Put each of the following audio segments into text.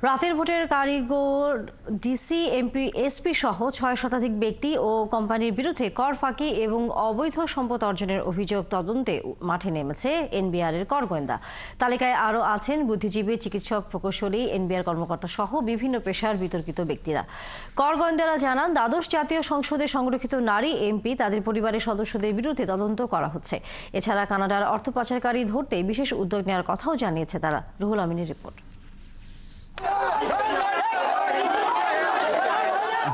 রাতের ভোটের কারিগর, ডিসি, এমপি, এসপি সহ ৬ শতাধিক ব্যক্তি ও কোম্পানির বিরুদ্ধে কর ফাঁকি এবং অবৈধ সম্পদ অর্জনের অভিযোগ তদন্তে মাঠে নেমেছে এনবিআরের কর গোয়েন্দা। তালিকায় আরও আছেন বুদ্ধিজীবী, চিকিৎসক, প্রকৌশলী, এনবিআর কর্মকর্তা সহ বিভিন্ন পেশার বিতর্কিত ব্যক্তিরা। কর গোয়েন্দারা জানান, দ্বাদশ জাতীয় সংসদে সংরক্ষিত নারী এমপি, তাদের পরিবারের সদস্যদের বিরুদ্ধে তদন্ত করা হচ্ছে। এছাড়া কানাডার অর্থ পাচারকারী ধরতে বিশেষ উদ্যোগ নেওয়ার কথাও জানিয়েছে তারা। রুহুল আমিনের রিপোর্ট।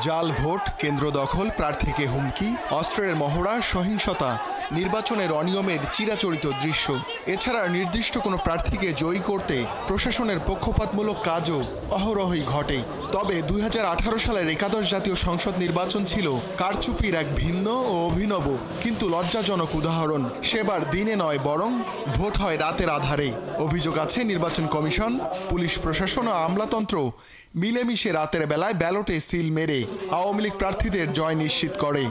জাল ভোট, কেন্দ্র দখল, প্রার্থীকে হুমকি, অস্ত্রের মহড়া, সহিংসতা, নির্বাচনের অনিয়মের চিরাচরিত দৃশ্য। এছাড়া নির্দিষ্ট কোনো প্রার্থীকে জয়ী করতে প্রশাসনের পক্ষপাতমূলক কাজও অহরহই ঘটে। তবে ২০১৮ সালের একাদশ জাতীয় সংসদ নির্বাচন ছিল কারচুপির এক ভিন্ন ও অভিনব কিন্তু লজ্জাজনক উদাহরণ। সেবার দিনে নয়, বরং ভোট হয় রাতের আধারে। অভিযোগ আছে, নির্বাচন কমিশন, পুলিশ প্রশাসন ও আমলাতন্ত্র মিলেমিশে রাতের বেলায় ব্যালটে সিল মেরে আওয়ামী লীগ প্রার্থীদের জয় নিশ্চিত করে।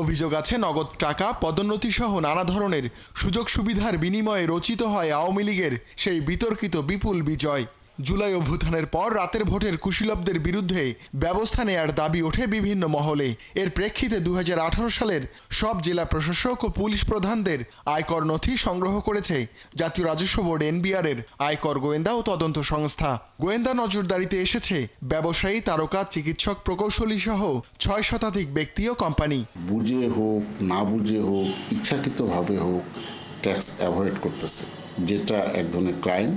অভিযোগ আছে, নগদ টাকা, পদোন্নতি সহ নানা ধরনের সুযোগ সুবিধার বিনিময়ে রচিত হয় আওয়ামী লীগের সেই বিতর্কিত বিপুল বিজয়। জুলাই অভ্যুত্থানের পর রাতের ভোটের কুশীলবদের বিরুদ্ধে ব্যবস্থা নেয়ার দাবি ওঠে বিভিন্ন মহলে। এর প্রেক্ষিতে ২০১৮ সালের সব জেলা প্রশাসক ও পুলিশ প্রধানদের আয়কর নথি সংগ্রহ করেছে জাতীয় রাজস্ব বোর্ড, এনবিআরের আয়কর গোয়েন্দা ও তদন্ত সংস্থা। গোয়েন্দা নজরদারিতে এসেছে ব্যবসায়ী, তারকা, চিকিৎসক, প্রকৌশলী সহ ৬ শতাধিক ব্যক্তি ও কোম্পানি। বুঝে হোক না বুঝে হোক, ইচ্ছাকৃতভাবে হোক, ট্যাক্স অ্যাভয়েড করতেছে, যেটা এক ধরনের ক্রাইম,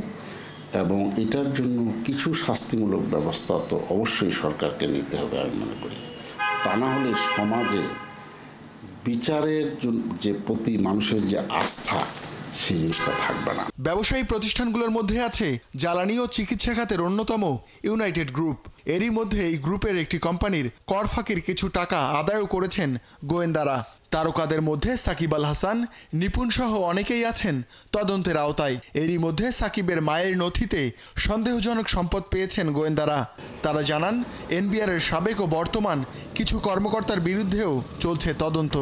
এবং এটার জন্য কিছু শাস্তিমূলক ব্যবস্থা তো অবশ্যই সরকারকে নিতে হবে আমি মনে করি। তা না হলে সমাজে বিচারের যে প্রতি মানুষের যে আস্থা, সেই জিনিসটা থাকবে না। ব্যবসায়ী প্রতিষ্ঠানগুলোর মধ্যে আছে জ্বালানি ও চিকিৎসা খাতের অন্যতম ইউনাইটেড গ্রুপ। এরই মধ্যে এই গ্রুপের একটি কোম্পানির কর ফাঁকির কিছু টাকা আদায়ও করেছেন গোয়েন্দারা। তারকাদের মধ্যে সাকিব আল হাসান, নিপুণ সহ অনেকেই আছেন তদন্তের আওতায়। এরই মধ্যে সাকিবের মায়ের নথিতে সন্দেহজনক সম্পদ পেয়েছেন গোয়েন্দারা। তারা জানান, এনবিআরের সাবেক ও বর্তমান কিছু কর্মকর্তার বিরুদ্ধেও চলছে তদন্ত।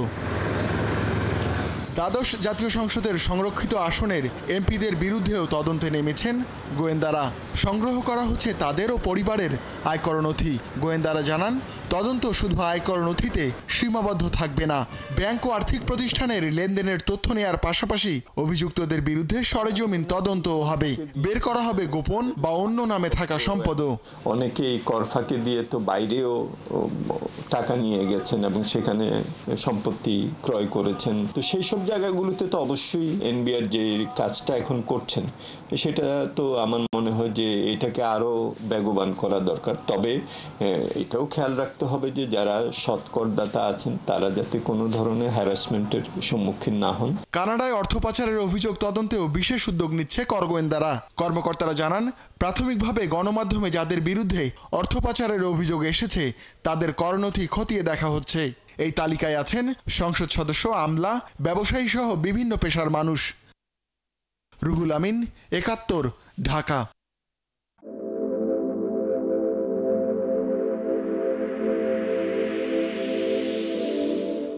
দ্বাদশ জাতীয় সংসদের সংরক্ষিত আসনের এমপিদের বিরুদ্ধেও তদন্তে নেমেছেন গোয়েন্দারা। সংগ্রহ করা হচ্ছে তাদের ও পরিবারের আয়কর নথি। গোয়েন্দারা জানান, তদন্ত শুধু আয়কর নথিতে সীমাবদ্ধ থাকবে না, ব্যাংক ও আর্থিক প্রতিষ্ঠানের লেনদেনের তথ্য নেয়ার পাশাপাশি অভিযুক্তদের বিরুদ্ধে সরেজমিন তদন্তও হবে। বের করা হবে গোপন বা অন্য নামে থাকা সম্পদও। অনেকেই কর ফাঁকি দিয়ে তো বাইরেও টাকা নিয়ে গেছেন এবং সেখানে সম্পত্তি ক্রয় করেছেন। তো সেই সব জায়গাগুলোতে তো অবশ্যই এনবিআর যে কাজটা এখন করছেন, সেটা তো আমার মনে হয় যে এটাকে আরো বেগবান করা দরকার। তবে এটাও খেয়াল রাখতে হবে যে যারা সৎ করদাতা আছেন তারা যাতে কোনো ধরনের হ্যারাসমেন্টের সম্মুখীন না হন। কানাডায় অর্থ পাচারের অভিযোগ তদন্তেও বিশেষ উদ্যোগ নিচ্ছে কর গোয়েন্দারা। কর্মকর্তারা জানান, প্রাথমিকভাবে গণমাধ্যমে যাদের বিরুদ্ধে অর্থ পাচারের অভিযোগ এসেছে তাদের করনথি খতিয়ে দেখা হচ্ছে। এই তালিকায় আছেন সংসদ সদস্য, আমলা, ব্যবসায়ী সহ বিভিন্ন পেশার মানুষ। রুহুল আমিন, ৭১, ঢাকা।